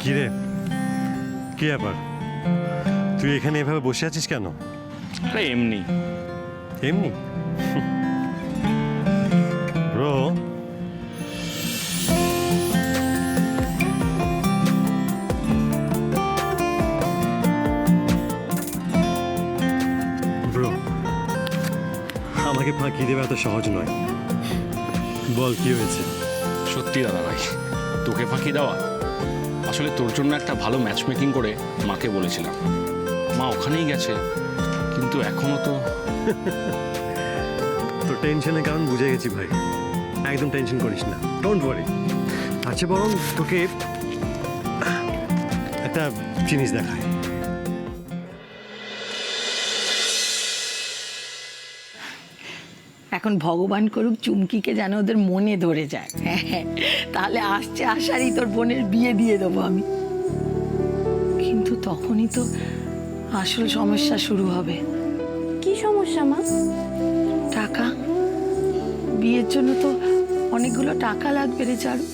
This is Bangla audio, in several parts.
কিরে, কি ব্যাপার? তুই এখানে এভাবে বসে আছিস কেন? আরে এমনি এমনি ব্রো, ব্রো, আমাকে ফাঁকি দেবে এত সহজ নয়। বল কি হয়েছে? সত্যি দাদা ভাই, তোকে ফাঁকি দেওয়া? আসলে তোর জন্য একটা ভালো ম্যাচ মেকিং করে মাকে বলেছিলাম, মা ওখানেই গেছে, কিন্তু এখনো তো। তো টেনশনের কারণ বুঝে গেছি ভাই, একদম টেনশন করিস না, ডোন্ট ওয়ারি। আচ্ছা বরং তোকে একটা জিনিস দেখায়। এখন ভগবান করুক চুমকিকে যেন ওদের মনে ধরে যায়। তাহলে আসছে আষাঢ়ি তোর বোনের বিয়ে দিয়ে দেবো আমি। কিন্তু তখনই তো আসল সমস্যা শুরু হবে। কি সমস্যা মা? টাকা। বিয়ের জন্য তো অনেকগুলো টাকা লাগবে রে চারু।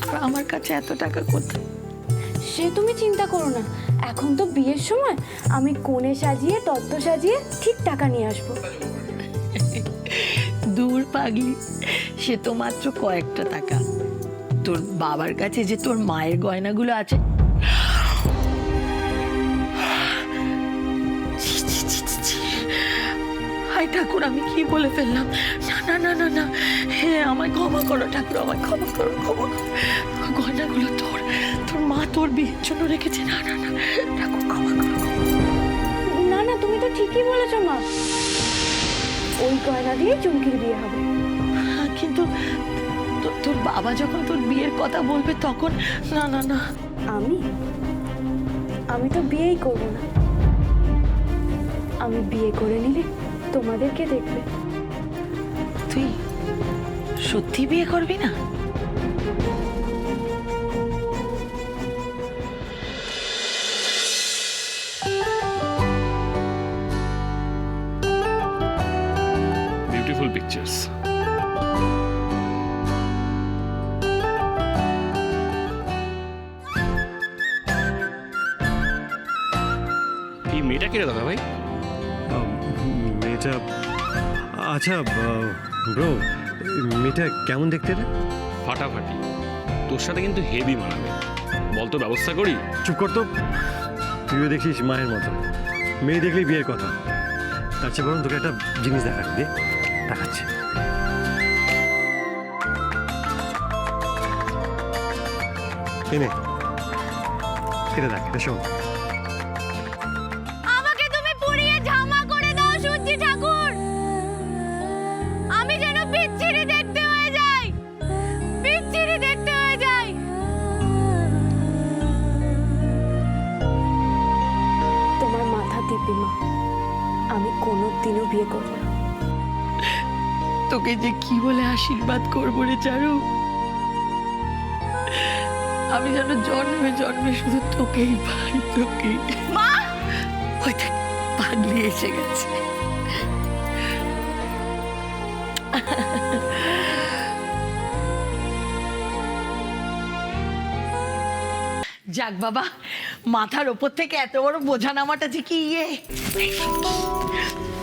আর আমার কাছে এত টাকা কোথায়? সে তুমি চিন্তা করো না, এখন তো বিয়ের সময়, আমি কোণে সাজিয়ে তত্ত্ব সাজিয়ে ঠিক টাকা নিয়ে আসবো। দূর পাগলি, সে তো মাত্র কয়েকটা টাকা। তোর বাবার কাছে যে তোর মায়ের গয়নাগুলো আছে, হায় ঠাকুর, আমি কি বলে ফেললাম? না না না না না, হে আমায় ক্ষমা করো ঠাকুর, আমায় ক্ষমা করো, ক্ষমা করো। গয়নাগুলো তোর তোর মা তোর বিয়ের জন্য রেখেছে। না না না ঠাকুর, ক্ষমা করো, ক্ষমা করো। না না, তুমি তো ঠিকই বলেছো মা, ওই গয়না দিয়ে চুমকির বিয়ে হবে। কিন্তু তোর বাবা যখন তোর বিয়ের কথা বলবে তখন? না না না, আমি তো বিয়েই করব না। আমি বিয়ে করে নিলে তোমাদেরকে দেখবে। তুই সত্যি বিয়ে করবি না? Beautiful pictures. এই মেয়েটা কে রে দাদা ভাই? মেয়েটা, আচ্ছা ব্রো, মেয়েটা কেমন দেখতে রে? ফাটাফাটি, তোর সাথে কিন্তু হেভি মানাবে। বলতো ব্যবস্থা করি? চুপ কর তো, তুইও দেখিস মায়ের মতো, মেয়ে দেখলেই বিয়ের কথা। তার চেয়ে বরং তোকে একটা জিনিস দেখাচ্ছি, দে, দেখাচ্ছি। এনে এটা দেখ, এটা শোন। আমাকে তুমি পুড়িয়ে ঝামা করে দাও সূর্যি ঠাকুর, আমি যেন বিচ্ছিরি দেখতে হয়ে যাই, বিচ্ছিরি দেখতে হয়ে যাই। তোমার মাথা টিপি মা, আমি কোনোদিনও বিয়ে করব না। তোকে যে কি বলে আশীর্বাদ করবো রে চারু, আমি যেন জন্মে জন্মে শুধু তোকেই পাই, তোকে। মা, ওই দেখ, পাগলি এসে গেছে। যাক বাবা, মাথার ওপর থেকে এত বড় বোঝা নামাটা যে কি ইয়ে।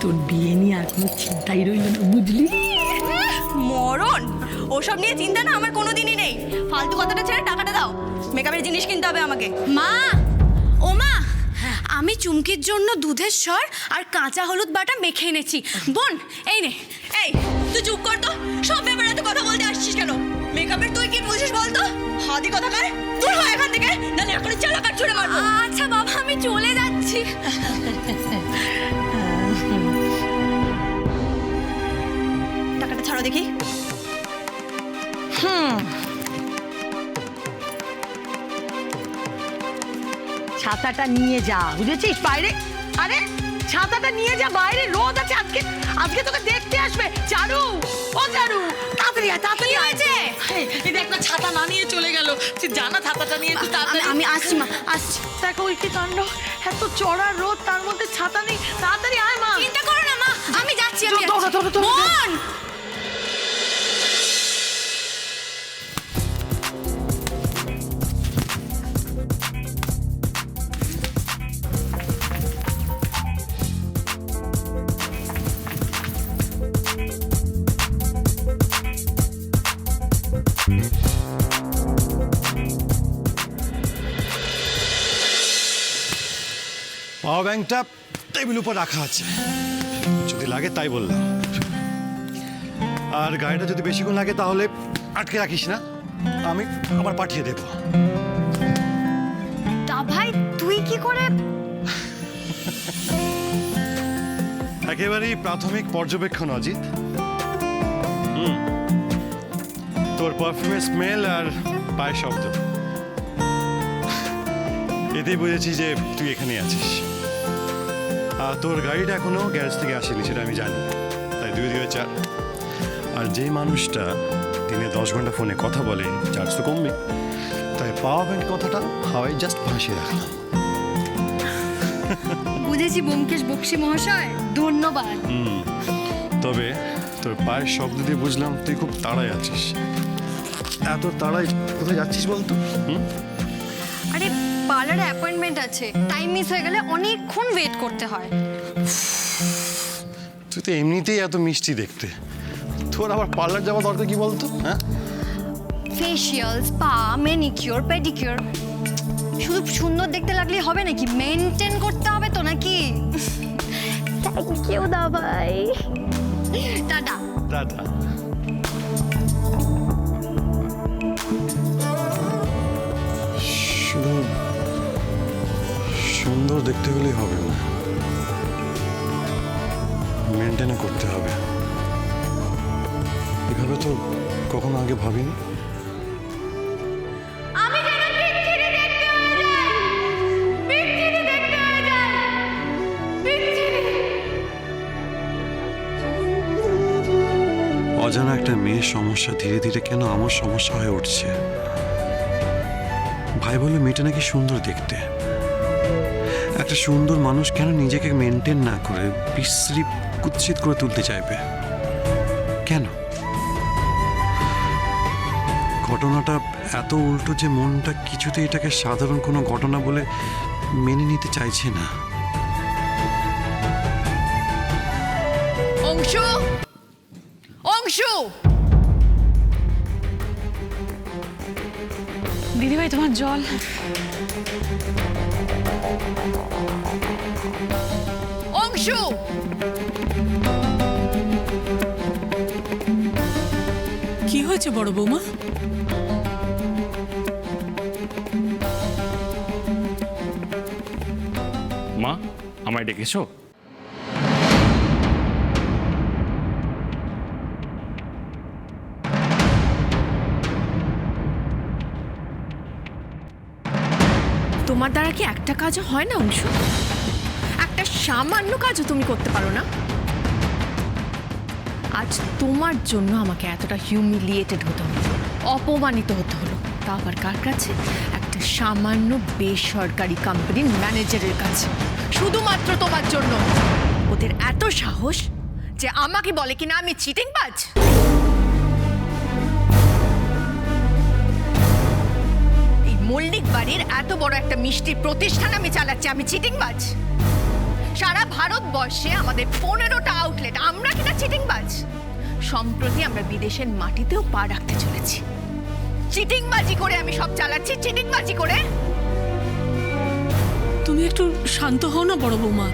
তোর বিয়ে নিয়ে আর কোনো চিন্তাই রইল না, বুঝলি? মরণ, ওসব নিয়ে চিন্তা না আমার কোনোদিনই নেই। ফালতু কথাটা ছেড়ে টাকাটা দাও, মেকআপের জিনিস কিনতে হবে আমাকে। মা, ও মা, আমি চুমকির জন্য দুধের স্বর আর কাঁচা হলুদ বাটা মেখে এনেছি। বোন, এই নে। এই তুই চুপ কর তো, সব ব্যাপারে এত কথা বলতে আসছিস কেন? মেকআপের তুই কি বুঝিস বলতো? হাদি কথা কার, দূর হয় এখান থেকে, নাহলে এখন চালাকার ছুড়ে মারবো। আচ্ছা বাবা, আমি চলে যাচ্ছি। টাকাটা ছাড়ো দেখি। ছাতাটা নিয়ে যা, বুঝেছিস? বাইরে, আরে ছাতাটা নিয়ে যা, বাইরে রোদ আছে। আজকে আজকে তোকে দেখতে আসবে চারু। ও চারু, তাড়াতাড়ি আয়, তাড়াতাড়ি কি আয়। হয়েছে? এই দেখ না, ছাতা না নিয়ে চলে গেল। তুই জানা ছাতাটা নিয়ে তুই তাড়াতাড়ি। আমি আসছি মা, আসছি। দেখো ওই কি কাণ্ড, এত চড়া রোদ, তার মধ্যে ছাতা নেই। তাড়াতাড়ি আয় মা। চিন্তা করো না মা, আমি যাচ্ছি। আমি দৌড়া, দৌড়া, দৌড়া। বোন, পাওয়ার ব্যাংকটা টেবিল উপর রাখা আছে, যদি লাগে তাই বললাম। আর গাড়িটা যদি বেশিক্ষণ লাগে তাহলে আটকে রাখিস না, আমি আবার পাঠিয়ে দেব। তা ভাই তুই কি করে? একেবারেই প্রাথমিক পর্যবেক্ষণ অজিত। তোর পারফিউমের স্মেল আর পায়ের শব্দ, এতেই বুঝেছি যে তুই এখানে আছিস। আর তোর গাড়িটা এখনো গ্যারেজ থেকে আসেনি সেটা আমি জানি, তাই 2-2 4। আর যে মানুষটা দিনে 10 ঘন্টা ফোনে কথা বলে চার্জ তো কমবে, তাই পাওয়ার ব্যাংক কথাটা হাওয়ায় জাস্ট ভাসিয়ে রাখলাম। বুঝেছি ব্যোমকেশ বক্সী মহাশয়, ধন্যবাদ। তবে তোর পায়ের শব্দ দিয়ে বুঝলাম তুই খুব তাড়ায় আছিস। এত তাড়ায় কোথায় যাচ্ছিস বলতো? আরে পার্লারে অ্যাপয়েন্টমেন্ট আছে, টাইম মিস হয়ে গেলে অনেকক্ষণ ওয়েট করতে হয়। তুই তো এমনিতেই এত মিষ্টি দেখতে, তোর আবার পার্লার যাওয়া দরকার কি বলতো? হ্যাঁ, ফেশিয়াল, স্পা, ম্যানিকিউর, পেডিকিউর। শুধু সুন্দর দেখতে লাগলেই হবে নাকি? মেনটেন করতে হবে তো নাকি? থ্যাংক ইউ দা ভাই, টাটা। দাদা শুধু সুন্দর দেখতে হলেই হবে না, মেনটেনও করতে হবে। এভাবে তো কখনো আগে ভাবিনি। আমি যেন বিচ্ছিরি দেখতে হয়ে যাই, বিচ্ছিরি দেখতে হয়ে যাই, বিচ্ছিরি। অজানা একটা মেয়ের সমস্যা ধীরে ধীরে কেন আমার সমস্যা হয়ে উঠছে। ভাই বললো মেয়েটা নাকি সুন্দর দেখতে। একটা সুন্দর মানুষ কেন নিজেকে মেনটেন না করে বিশ্রী কুৎসিত করে তুলতে চাইবে? কেন? ঘটনাটা এত উল্টো যে মনটা কিছুতেই এটাকে সাধারণ কোনো ঘটনা বলে মেনে নিতে চাইছে না। অংশু, অংশু, দিদিভাই তোমার জল। অংশু, কি হয়েছে বড় বৌমা? মা, আমায় ডেকেছো? তোমার দ্বারা কি একটা কাজও হয় না অংশু? একটা সামান্য কাজও তুমি করতে পারো না? আজ তোমার জন্য আমাকে এতটা হিউমিলিয়েটেড হতে হলো, অপমানিত হতে হলো, তা আবার কার কাছে? একটা সামান্য বেসরকারি কোম্পানির ম্যানেজারের কাছে, শুধুমাত্র তোমার জন্য। ওদের এত সাহস যে আমাকে বলে কিনা আমি চিটিংবাজ। এই মল্লিক বাড়ির এত বড় একটা মিষ্টি প্রতিষ্ঠান আমি চালাচ্ছি, আমি চিটিংবাজ? সারা ভারতবর্ষে আমাদের 15টা আউটলেট, আমরা কিনা চিটিংবাজ? সম্প্রতি আমরা বিদেশের মাটিতেও পা রাখতে চলেছি। চিটিংবাজি করে আমি সব চালাচ্ছি, চিটিংবাজি করে। তুমি একটু শান্ত হও না বড় বৌমা,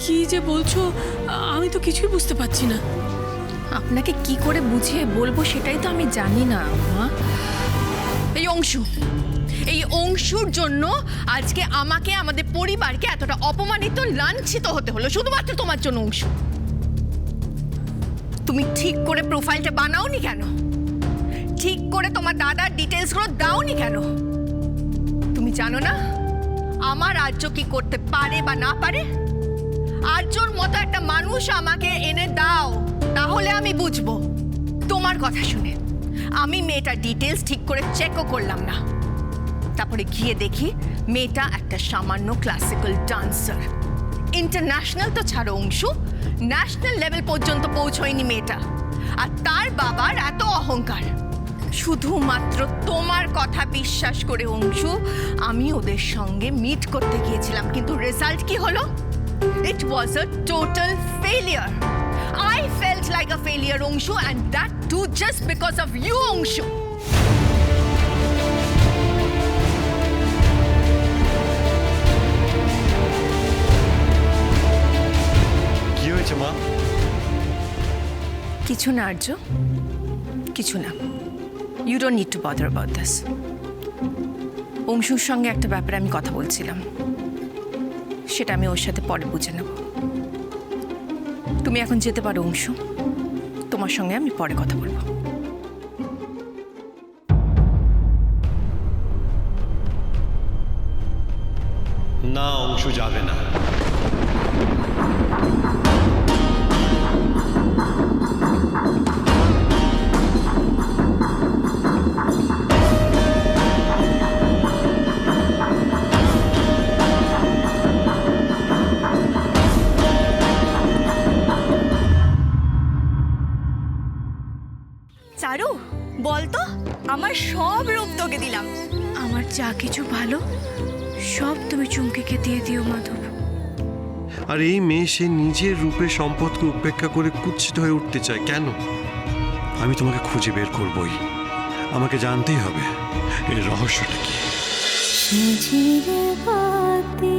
কি যে বলছো আমি তো কিছুই বুঝতে পারছি না। আপনাকে কি করে বুঝিয়ে বলবো সেটাই তো আমি জানি না মা। এই অংশুর জন্য আজকে আমাকে, আমাদের পরিবারকে এতটা অপমানিত, লাঞ্ছিত হতে হলো, শুধুমাত্র তোমার জন্য। অংশু, তুমি ঠিক করে প্রোফাইলটা বানাওনি কেন? ঠিক করে তোমার দাদার ডিটেলসগুলো দাওনি কেন? তুমি জানো না আমার আর্য কি করতে পারে বা না পারে? আর্যর মতো একটা মানুষ আমাকে এনে দাও, তাহলে আমি বুঝবো। তোমার কথা শুনে আমি মেয়েটার ডিটেলস ঠিক করে চেকও করলাম না, তারপরে গিয়ে দেখি মেয়েটা একটা সামান্য ক্লাসিক্যাল ডান্সার। ইন্টারন্যাশনাল তো ছাড়ো অংশু, ন্যাশনাল লেভেল পর্যন্ত পৌঁছয়নি মেয়েটা। আর তার বাবার এত অহংকার। শুধুমাত্র তোমার কথা বিশ্বাস করে অংশু আমি ওদের সঙ্গে মিট করতে গিয়েছিলাম, কিন্তু রেজাল্ট কি হলো? It was a total failure. I felt like a failure, Ongshu, and that too just because of you, Ongshu. কি হয়েছে মা? কিছু না আর্য, কিছু না। You don't need to bother about this. অংশুর সঙ্গে একটা ব্যাপারে আমি কথা বলছিলাম, সেটা আমি ওর সাথে পরে বুঝে নেব। তুমি এখন যেতে পারো অংশু, তোমার সঙ্গে আমি পরে কথা বলবো। না, অংশু যাবে না। চারু বলতো, আমার সব রূপ তোকে দিলাম। আমার যা কিছু ভালো সব তুমি চুমকিকে দিয়ে দিও মাধব। আর এই মেয়ে সে নিজের রূপে সম্পদকে উপেক্ষা করে কুৎসিত হয়ে উঠতে চায় কেন? আমি তোমাকে খুঁজে বের করবই। আমাকে জানতেই হবে এর রহস্যটা কি। ঝিঝির বাতি